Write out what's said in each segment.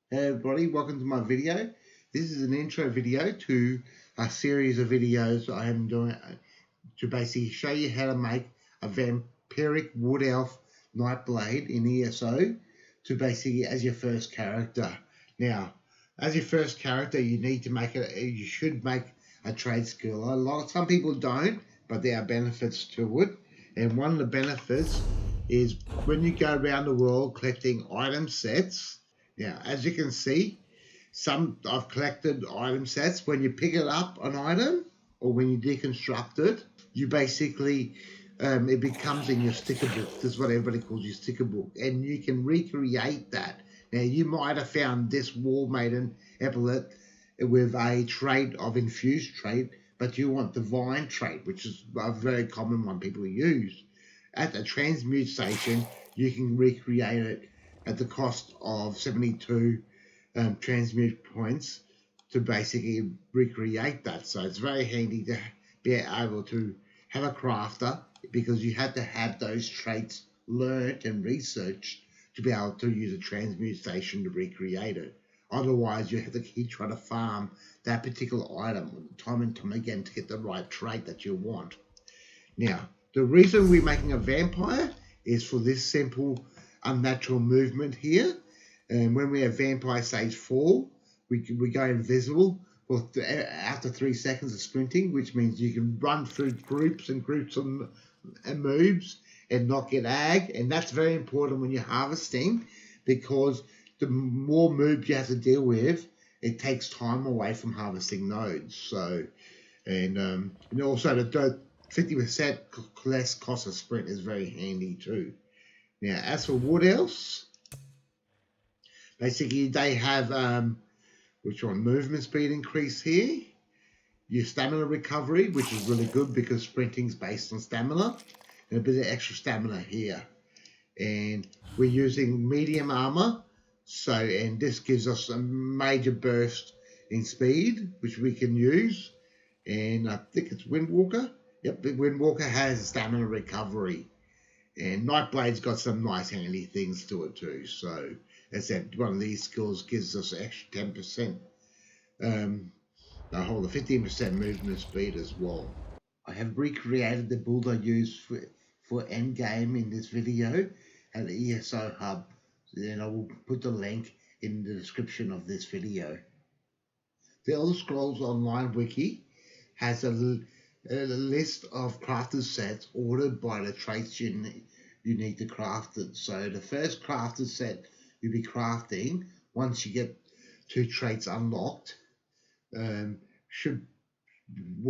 Hey everybody, welcome to my video. This is an intro video to a series of videos I am doing to basically show you how to make a vampiric wood elf Nightblade in ESO to basically as your first character. Now, as your first character, you need to you should make a trade skill. Some people don't, but there are benefits to it. And one of the benefits is when you go around the world collecting item sets. Now, as you can see, I've collected item sets. When you pick it up, an item, or when you deconstruct it, you basically it becomes in your sticker book. This is what everybody calls your sticker book, and you can recreate that. Now, you might have found this War Maiden epaulet with a trait of infused trait, but you want divine trait, which is a very common one people use. At the transmute station, you can recreate it at the cost of 72 transmute points to basically recreate that. So it's very handy to be able to have a crafter because you have to have those traits learnt and researched to be able to use a transmute station to recreate it. Otherwise, you have to keep trying to farm that particular item time and time again to get the right trait that you want. Now, the reason we're making a vampire is for this simple unnatural movement here. And when we have vampire stage 4, we go invisible after 3 seconds of sprinting, which means you can run through groups and groups of moves and not get ag. And that's very important when you're harvesting because the more moves you have to deal with, it takes time away from harvesting nodes. So, and also the 50% less cost of sprint is very handy too. Now, as for wood elves, basically they have movement speed increase here, your stamina recovery, which is really good because sprinting is based on stamina, and a bit of extra stamina here. And we're using medium armor, and this gives us a major burst in speed, which we can use. And I think it's Windwalker. Yep, the Windwalker has stamina recovery. And Nightblade's got some nice handy things to it too. So, as I said, one of these skills gives us extra 10%. I hold a 15% movement speed as well. I have recreated the build I used for endgame in this video at the ESO Hub. And I will put the link in the description of this video. The Elder Scrolls Online Wiki has a list of crafted sets ordered by the traits you need to craft it. So the first crafted set you'll be crafting once you get 2 traits unlocked will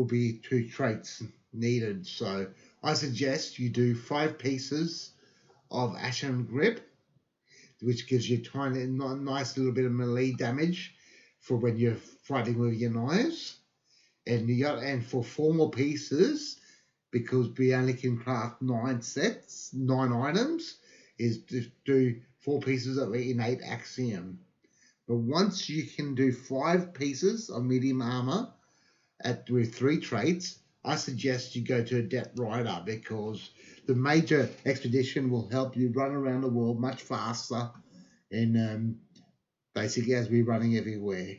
be 2 traits needed. So I suggest you do 5 pieces of Ashen Grip, which gives you nice little bit of melee damage for when you're fighting with your knives. And for 4 more pieces, because we only can craft 9 items, is to do 4 pieces of innate axiom. But once you can do 5 pieces of medium armor with 3 traits, I suggest you go to Adept Rider because the major expedition will help you run around the world much faster and basically as we're running everywhere.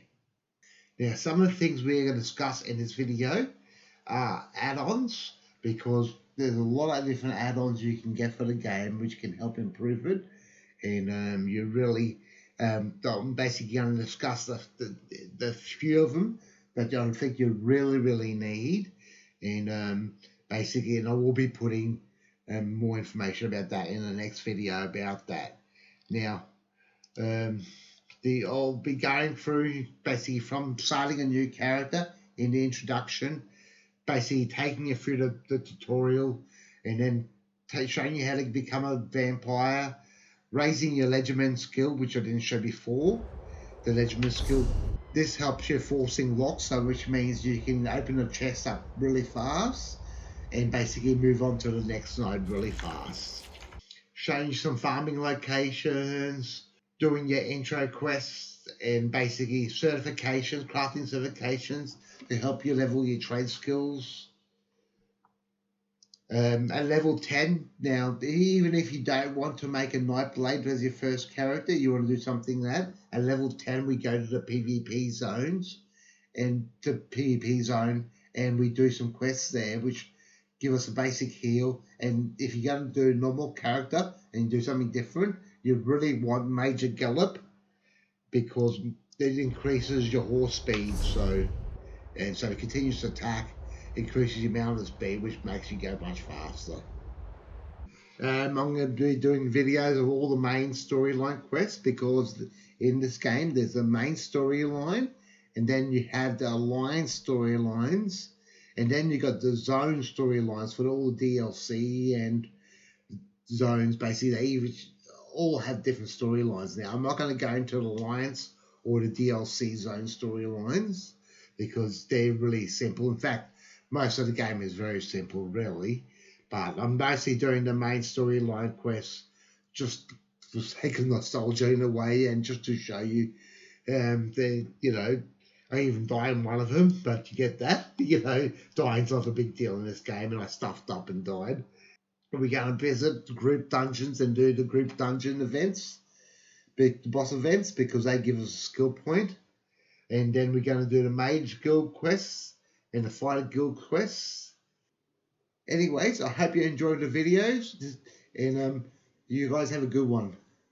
Now, some of the things we're going to discuss in this video are add-ons, because there's a lot of different add-ons you can get for the game which can help improve it. And you really basically going to discuss the few of them that I think you really need. And basically, and I will be putting more information about that in the next video about that. Now, I'll be going through basically from starting a new character in the introduction, basically taking you through the tutorial, and then showing you how to become a vampire, raising your legerdman skill, which I didn't show before. The legerdman skill, this helps you forcing locks, which means you can open the chest up really fast and basically move on to the next node really fast. Showing you some farming locations, doing your intro quests and basically certifications, crafting certifications to help you level your trade skills. At level 10, now, even if you don't want to make a Nightblade as your first character, you want to do something like that, at level 10, we go to the PvP zones, and to PvP zone, and we do some quests there, which give us a basic heal. And if you're going to do a normal character and do something different, you really want Major Gallop, because it increases your horse speed, and so it continues to attack, increases your amount of speed, which makes you go much faster. I'm going to be doing videos of all the main storyline quests, because in this game there's a main storyline, and then you have the alliance storylines, and then you got the zone storylines for all the DLC and zones. Basically, they all have different storylines. Now, I'm not going to go into the alliance or the DLC zone storylines, because they're really simple. In fact, most of the game is very simple, really. But I'm basically doing the main storyline quests just for sake of nostalgia in a way, and just to show you, I even die in one of them, but you get that. Dying's not a big deal in this game, and I stuffed up and died. We're going to visit the group dungeons and do the group dungeon events, the boss events, because they give us a skill point. And then we're going to do the mage guild quests and the fighter guild quests. Anyways, I hope you enjoyed the videos, and you guys have a good one.